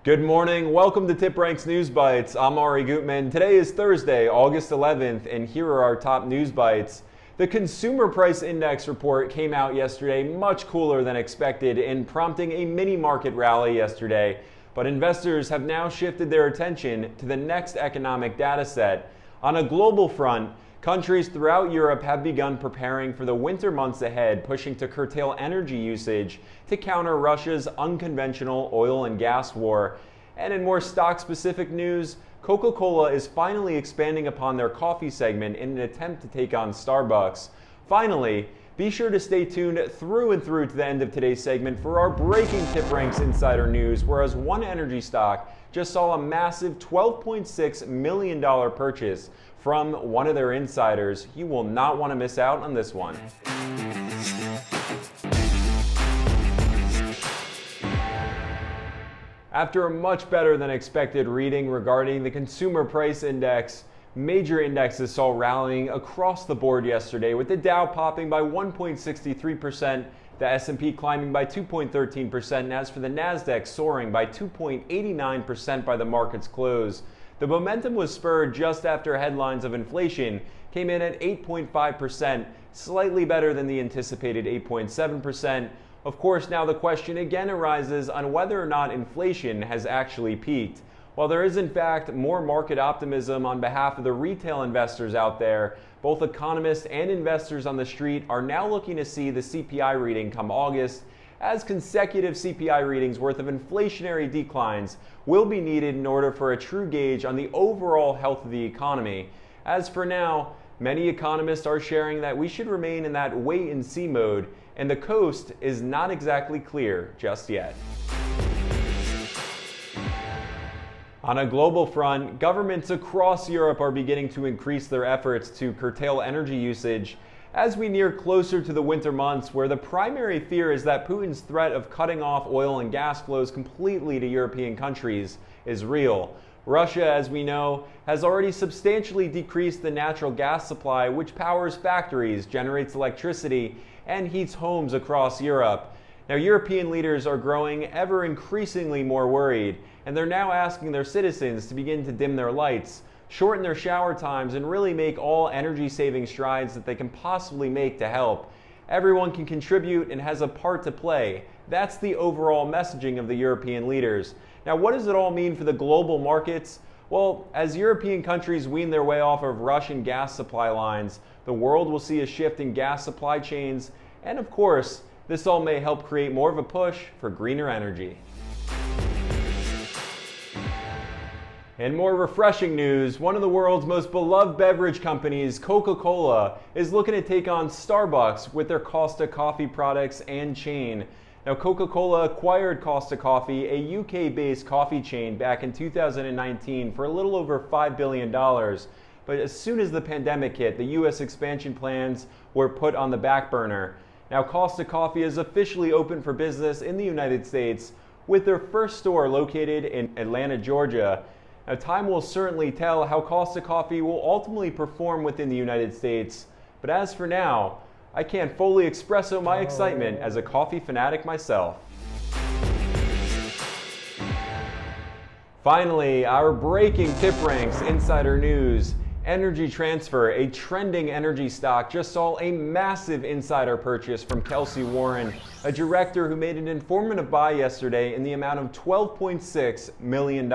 Good morning. Welcome to TipRanks News Bites. I'm Ari Gutman. Today is Thursday, August 11th, and here are our top news bites. The Consumer Price Index report came out yesterday, much cooler than expected, and prompting a mini market rally yesterday. But investors have now shifted their attention to the next economic data set. On a global front, countries throughout Europe have begun preparing for the winter months ahead, pushing to curtail energy usage to counter Russia's unconventional oil and gas war. And in more stock-specific news, CocaCola is finally expanding upon their coffee segment in an attempt to take on Starbucks. Finally, be sure to stay tuned through and through to the end of today's segment for our breaking TipRanks insider news, whereas one energy stock just saw a massive $12.6 million purchase from one of their insiders. You will not want to miss out on this one. After a much better than expected reading regarding the Consumer Price Index, major indexes saw rallying across the board yesterday, with the Dow popping by 1.63%, the S&P climbing by 2.13%, and as for the Nasdaq soaring by 2.89% by the market's close. The momentum was spurred just after headlines of inflation came in at 8.5%, slightly better than the anticipated 8.7%. Of course, now the question again arises on whether or not inflation has actually peaked. While there is in fact more market optimism on behalf of the retail investors out there, both economists and investors on the street are now looking to see the CPI reading come August, as consecutive CPI readings worth of inflationary declines will be needed in order for a true gauge on the overall health of the economy. As for now, many economists are sharing that we should remain in that wait-and-see mode, and the coast is not exactly clear just yet. On a global front, governments across Europe are beginning to increase their efforts to curtail energy usage as we near closer to the winter months, where the primary fear is that Putin's threat of cutting off oil and gas flows completely to European countries is real. Russia, as we know, has already substantially decreased the natural gas supply, which powers factories, generates electricity, and heats homes across Europe. Now, European leaders are growing ever increasingly more worried, and they're now asking their citizens to begin to dim their lights, shorten their shower times, and really make all energy-saving strides that they can possibly make to help. Everyone can contribute and has a part to play. That's the overall messaging of the European leaders. Now, what does it all mean for the global markets? Well, as European countries wean their way off of Russian gas supply lines, the world will see a shift in gas supply chains, and of course, this all may help create more of a push for greener energy. In more refreshing news, one of the world's most beloved beverage companies, Coca-Cola, is looking to take on Starbucks with their Costa Coffee products and chain. Now, Coca-Cola acquired Costa Coffee, a UK-based coffee chain, back in 2019 for a little over $5 billion. But as soon as the pandemic hit, the US expansion plans were put on the back burner. Now, Costa Coffee is officially open for business in the United States, with their first store located in Atlanta, Georgia. Now, time will certainly tell how Costa Coffee will ultimately perform within the United States, but as for now, I can't fully express my excitement as a coffee fanatic myself. Finally, our breaking TipRanks insider news. Energy Transfer, a trending energy stock, just saw a massive insider purchase from Kelsey Warren, a director who made an informative buy yesterday in the amount of $12.6 million.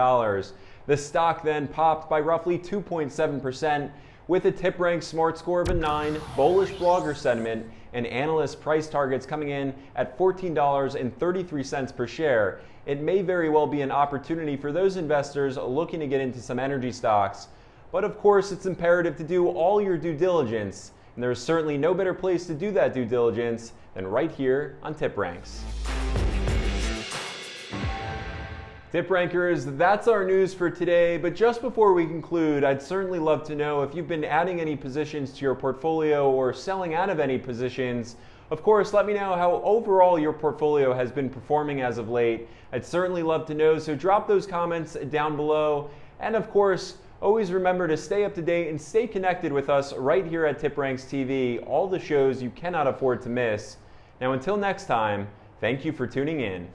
The stock then popped by roughly 2.7%, with a TipRanks smart score of a 9, bullish blogger sentiment, and analyst price targets coming in at $14.33 per share. It may very well be an opportunity for those investors looking to get into some energy stocks. But of course, it's imperative to do all your due diligence, and there is certainly no better place to do that due diligence than right here on TipRanks. TipRankers, that's our news for today, but just before we conclude, I'd certainly love to know if you've been adding any positions to your portfolio or selling out of any positions. Of course, let me know how overall your portfolio has been performing as of late. I'd certainly love to know, so drop those comments down below. And of course, always remember to stay up to date and stay connected with us right here at TipRanks TV, all the shows you cannot afford to miss. Now, until next time, thank you for tuning in.